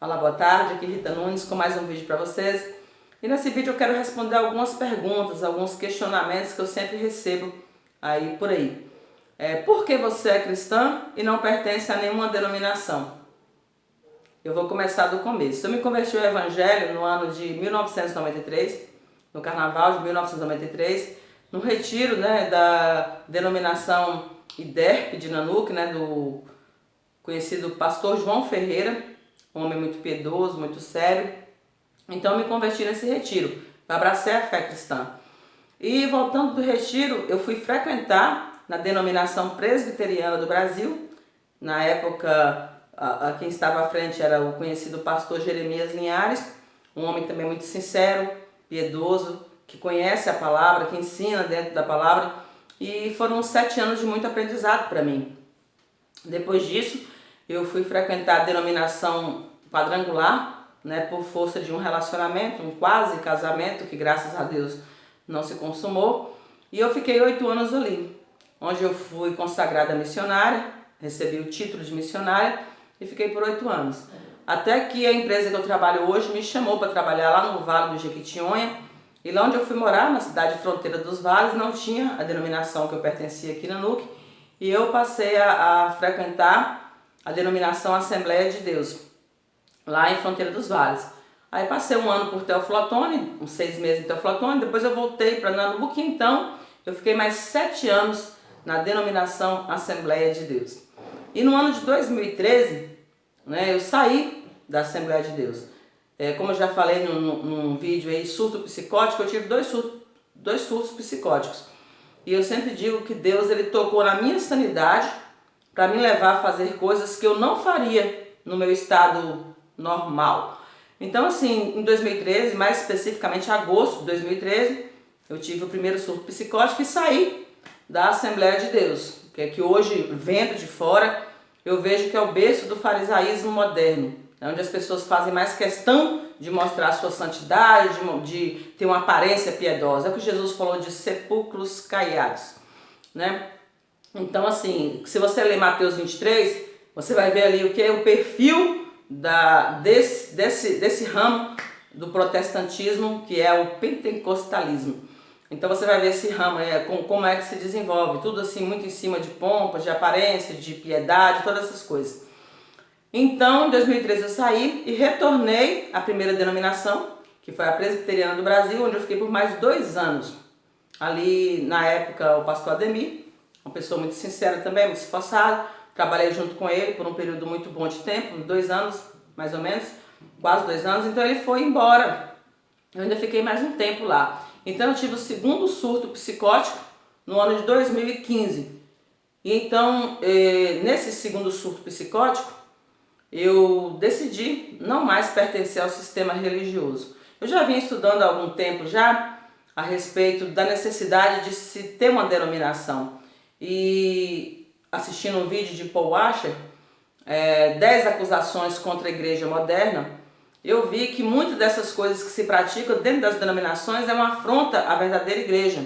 Olá, boa tarde, aqui Rita Nunes com mais um vídeo para vocês. E nesse vídeo eu quero responder algumas perguntas, alguns questionamentos que eu sempre recebo aí por aí. Por que você é cristã e não pertence a nenhuma denominação? Eu vou começar do começo. Eu me converti ao Evangelho no ano de 1993, no Carnaval de 1993, no retiro da denominação IDERP de Nanuque, do conhecido pastor João Ferreira, um homem muito piedoso, muito sério. Então eu me converti nesse retiro, abracei a fé cristã. E voltando do retiro, eu fui frequentar na denominação presbiteriana do Brasil. Na época, quem estava à frente era o conhecido pastor Jeremias Linhares, um homem também muito sincero, piedoso, que conhece a palavra, que ensina dentro da palavra. E foram 7 anos de muito aprendizado para mim. Depois disso, eu fui frequentar a denominação quadrangular, por força de um relacionamento, um quase casamento, que graças a Deus não se consumou. E eu fiquei 8 anos ali, onde eu fui consagrada missionária, recebi o título de missionária e fiquei por 8 anos. Até que a empresa que eu trabalho hoje me chamou para trabalhar lá no Vale do Jequitinhonha. E lá onde eu fui morar, na cidade fronteira dos Vales, não tinha a denominação que eu pertencia aqui na Nanuque. E eu passei a frequentar a denominação Assembleia de Deus, lá em Fronteira dos Vales. Aí passei um ano por Teófilo Otoni, uns 6 meses em Teófilo Otoni, depois eu voltei para Nanuque, então eu fiquei mais 7 anos na denominação Assembleia de Deus. E no ano de 2013, eu saí da Assembleia de Deus. Como eu já falei num vídeo aí, surto psicótico, eu tive dois surtos psicóticos. E eu sempre digo que Deus ele tocou na minha sanidade para me levar a fazer coisas que eu não faria no meu estado normal. Então assim, em 2013, mais especificamente em agosto de 2013, eu tive o primeiro surto psicótico e saí da Assembleia de Deus, que hoje, vendo de fora, eu vejo que é o berço do farisaísmo moderno, onde as pessoas fazem mais questão de mostrar a sua santidade, de ter uma aparência piedosa. É o que Jesus falou de sepulcros caiados, Então assim, se você ler Mateus 23, você vai ver ali o que é o perfil desse ramo do protestantismo, que é o pentecostalismo. Então você vai ver esse ramo, como é que se desenvolve, tudo assim muito em cima de pompas, de aparência, de piedade, todas essas coisas. Então, em 2013 eu saí e retornei à primeira denominação, que foi a Presbiteriana do Brasil, onde eu fiquei por mais 2 anos. Ali, na época, o pastor Ademir, uma pessoa muito sincera também, muito esforçada. Trabalhei junto com ele por um período muito bom de tempo, 2 anos, mais ou menos, quase 2 anos. Então ele foi embora. Eu ainda fiquei mais um tempo lá. Então eu tive o segundo surto psicótico no ano de 2015. E então, nesse segundo surto psicótico, eu decidi não mais pertencer ao sistema religioso. Eu já vinha estudando há algum tempo já a respeito da necessidade de se ter uma denominação. E assistindo um vídeo de Paul Washer, 10 acusações contra a igreja moderna, eu vi que muitas dessas coisas que se praticam dentro das denominações é uma afronta à verdadeira igreja,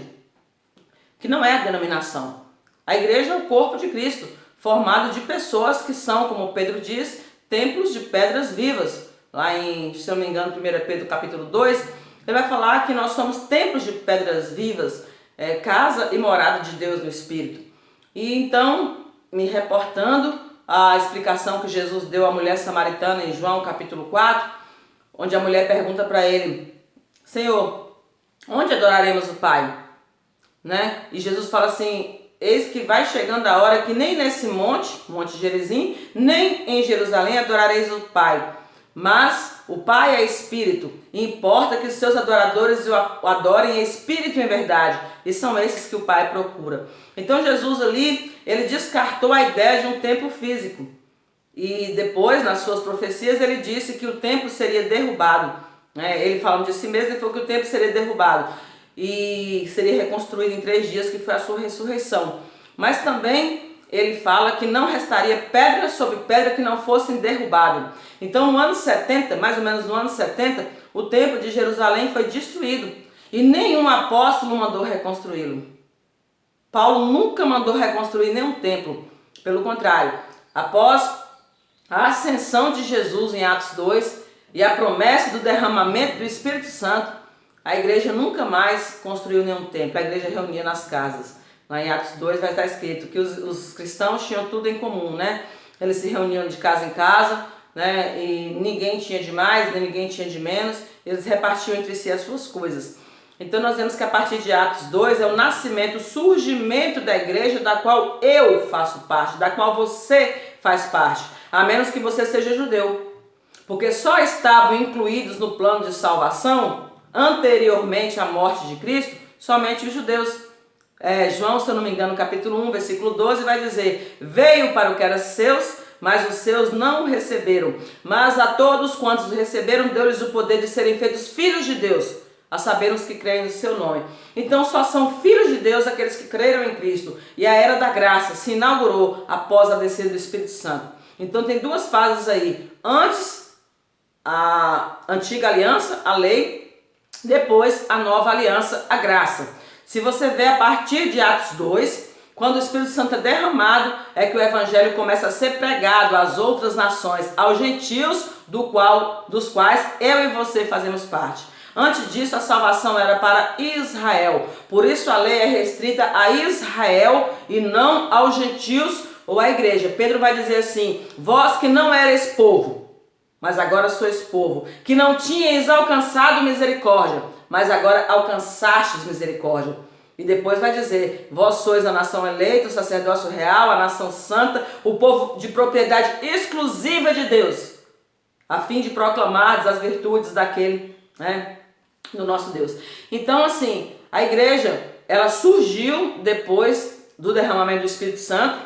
que não é a denominação. A igreja é o corpo de Cristo, formado de pessoas que são, como Pedro diz, templos de pedras vivas. Lá em, se não me engano, 1 Pedro capítulo 2, ele vai falar que nós somos templos de pedras vivas, casa e morada de Deus no Espírito. E então, me reportando à explicação que Jesus deu à mulher samaritana em João capítulo 4, onde a mulher pergunta para ele: Senhor, onde adoraremos o Pai? E Jesus fala assim: eis que vai chegando a hora que nem nesse Monte Gerizim, nem em Jerusalém adorareis o Pai. Mas o Pai é Espírito, e importa que os seus adoradores o adorem em Espírito e em verdade. E são esses que o Pai procura. Então Jesus ali, ele descartou a ideia de um templo físico. E depois, nas suas profecias, ele disse que o templo seria derrubado. Ele falando de si mesmo, ele falou que o templo seria derrubado e seria reconstruído em 3 dias, que foi a sua ressurreição. Mas também ele fala que não restaria pedra sobre pedra que não fossem derrubadas. Então no ano 70, mais ou menos no ano 70, o templo de Jerusalém foi destruído e nenhum apóstolo mandou reconstruí-lo. Paulo nunca mandou reconstruir nenhum templo, pelo contrário, após a ascensão de Jesus em Atos 2 e a promessa do derramamento do Espírito Santo, a igreja nunca mais construiu nenhum templo, a igreja reunia nas casas. Lá em Atos 2 vai estar escrito que os cristãos tinham tudo em comum, né? Eles se reuniam de casa em casa, né? E ninguém tinha de mais, nem ninguém tinha de menos, eles repartiam entre si as suas coisas. Então nós vemos que a partir de Atos 2 é o nascimento, o surgimento da igreja da qual eu faço parte, da qual você faz parte, a menos que você seja judeu. Porque só estavam incluídos no plano de salvação, anteriormente à morte de Cristo, somente os judeus. João, se eu não me engano, capítulo 1, versículo 12, vai dizer: veio para o que era seus, mas os seus não o receberam. Mas a todos quantos o receberam, deu-lhes o poder de serem feitos filhos de Deus, a saber os que creem no seu nome. Então só são filhos de Deus aqueles que creram em Cristo. E a era da graça se inaugurou após a descida do Espírito Santo. Então tem duas fases aí. Antes, a antiga aliança, a lei. Depois, a nova aliança, a graça. Se você vê a partir de Atos 2, quando o Espírito Santo é derramado, é que o Evangelho começa a ser pregado às outras nações, aos gentios, dos quais eu e você fazemos parte. Antes disso, a salvação era para Israel. Por isso a lei é restrita a Israel e não aos gentios ou à igreja. Pedro vai dizer assim: vós que não erais povo, mas agora sois povo, que não tinhais alcançado misericórdia, mas agora alcançastes misericórdia. E depois vai dizer: vós sois a nação eleita, o sacerdócio real, a nação santa, o povo de propriedade exclusiva de Deus, a fim de proclamar as virtudes daquele, né, do nosso Deus. Então, assim, a igreja, ela surgiu depois do derramamento do Espírito Santo,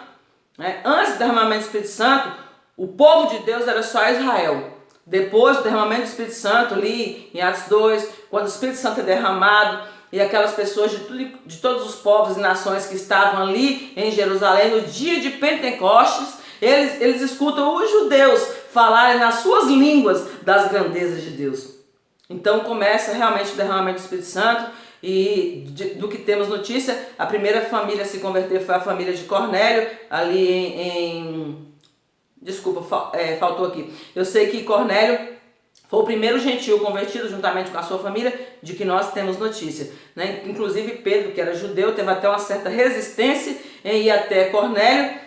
né? Antes do derramamento do Espírito Santo, o povo de Deus era só Israel. Depois do derramamento do Espírito Santo, ali em Atos 2, quando o Espírito Santo é derramado, e aquelas pessoas de todos os povos e nações que estavam ali em Jerusalém no dia de Pentecostes, eles escutam os judeus falarem nas suas línguas das grandezas de Deus. Então começa realmente o derramamento do Espírito Santo. E do que temos notícia, a primeira família a se converter foi a família de Cornélio, ali desculpa, faltou aqui. Eu sei que Cornélio foi o primeiro gentil convertido juntamente com a sua família, de que nós temos notícia, né? Inclusive Pedro, que era judeu, teve até uma certa resistência em ir até Cornélio,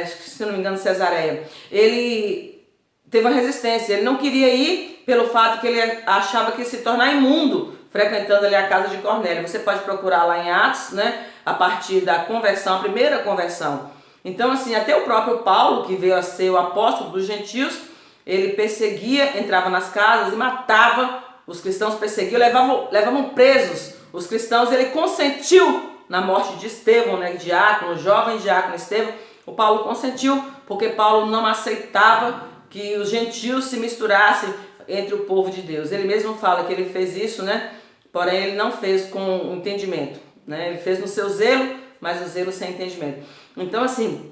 se não me engano Cesareia. Ele teve uma resistência, ele não queria ir pelo fato que ele achava que ia se tornar imundo frequentando ali a casa de Cornélio. Você pode procurar lá em Atos, né, a partir da conversão, a primeira conversão. Então, assim, até o próprio Paulo, que veio a ser o apóstolo dos gentios, ele perseguia, entrava nas casas e matava os cristãos, perseguia, levavam presos os cristãos. Ele consentiu na morte de Estevão, né, diácono, jovem diácono Estevão. O Paulo consentiu, porque Paulo não aceitava que os gentios se misturassem entre o povo de Deus. Ele mesmo fala que ele fez isso, né? Porém ele não fez com entendimento, né? Ele fez no seu zelo, mas o zelo sem entendimento. Então, assim,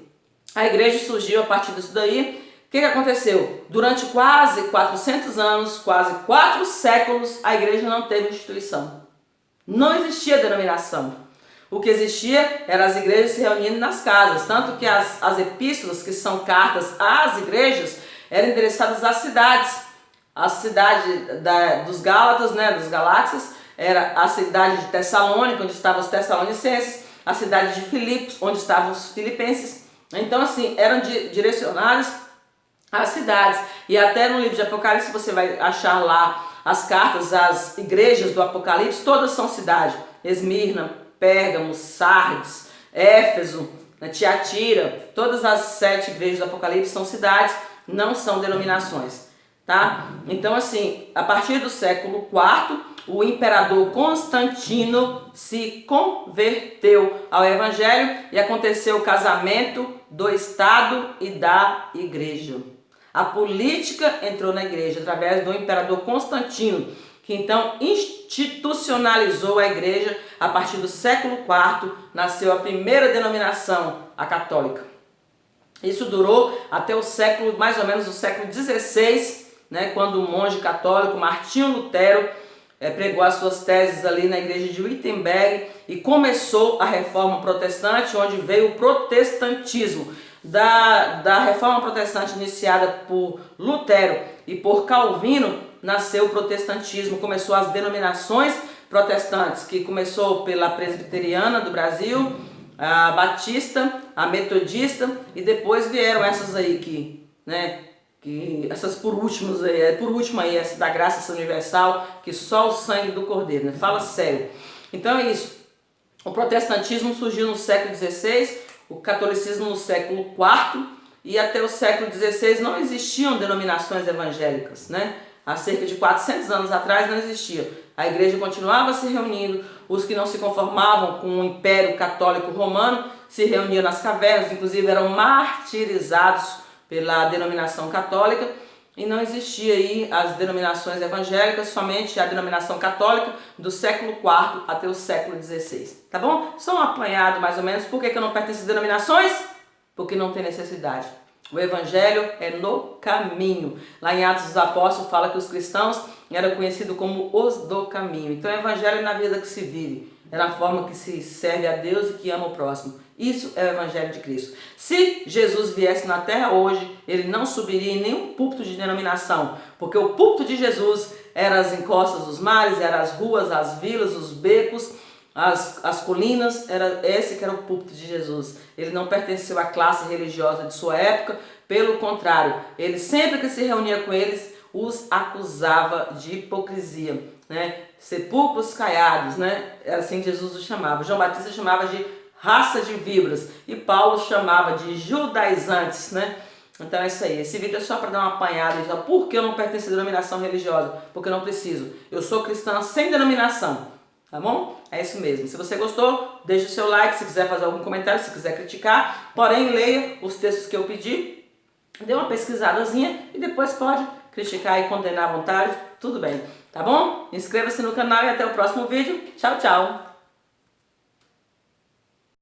a igreja surgiu a partir disso daí. O que aconteceu? Durante quase 400 anos, quase 4 séculos, a igreja não teve instituição. Não existia denominação. O que existia eram as igrejas se reunindo nas casas. Tanto que as epístolas, que são cartas às igrejas, eram endereçadas às cidades. A cidade dos Gálatas, né, dos Galáxias, era a cidade de Tessalônica, onde estavam os tessalonicenses, a cidade de Filipos, onde estavam os filipenses. Então, assim, eram direcionados às cidades. E até no livro de Apocalipse você vai achar lá as cartas às igrejas do Apocalipse, todas são cidades. Esmirna, Pérgamo, Sardes, Éfeso, Tiatira, todas as 7 igrejas do Apocalipse são cidades, não são denominações, tá? Então, assim, a partir do século IV, o imperador Constantino se converteu ao Evangelho e aconteceu o casamento do Estado e da Igreja. A política entrou na Igreja através do imperador Constantino, que então institucionalizou a Igreja. A partir do século IV, nasceu a primeira denominação, a católica. Isso durou até o século, mais ou menos o século XVI, né, quando o monge católico Martinho Lutero pregou as suas teses ali na igreja de Wittenberg e começou a reforma protestante, onde veio o protestantismo. da reforma protestante iniciada por Lutero e por Calvino, nasceu o protestantismo, começou as denominações protestantes, que começou pela presbiteriana do Brasil, a batista, a metodista, e depois vieram essas aí que essas por último aí, essa da graça universal, que só o sangue do Cordeiro, né? Fala sério. Então é isso. O protestantismo surgiu no século XVI, o catolicismo no século IV, e até o século XVI não existiam denominações evangélicas, né? Há cerca de 400 anos atrás não existia. A igreja continuava se reunindo, os que não se conformavam com o Império Católico Romano se reuniam nas cavernas, inclusive eram martirizados pela denominação católica, e não existia aí as denominações evangélicas, somente a denominação católica do século IV até o século XVI, tá bom? Só um apanhado mais ou menos. Por que eu não pertenço às denominações? Porque não tem necessidade. O evangelho é no caminho. Lá em Atos dos Apóstolos fala que os cristãos eram conhecidos como os do caminho. Então o evangelho é na vida que se vive, é na forma que se serve a Deus e que ama o próximo. Isso é o evangelho de Cristo. Se Jesus viesse na terra hoje, ele não subiria em nenhum púlpito de denominação, porque o púlpito de Jesus era as encostas dos mares, eram as ruas, as vilas, os becos, as colinas, era esse que era o púlpito de Jesus. Ele não pertenceu à classe religiosa de sua época, pelo contrário, ele sempre que se reunia com eles, os acusava de hipocrisia, né? Sepulcros caiados, né? Era assim que Jesus os chamava. João Batista chamava de raça de víboras e Paulo chamava de judaizantes, né? Então é isso aí. Esse vídeo é só para dar uma apanhada e dizer por que eu não pertenço à denominação religiosa, porque eu não preciso. Eu sou cristã sem denominação. Tá bom? É isso mesmo. Se você gostou, deixe o seu like, se quiser fazer algum comentário, se quiser criticar. Porém, leia os textos que eu pedi, dê uma pesquisadazinha e depois pode criticar e condenar à vontade. Tudo bem, tá bom? Inscreva-se no canal e até o próximo vídeo. Tchau, tchau!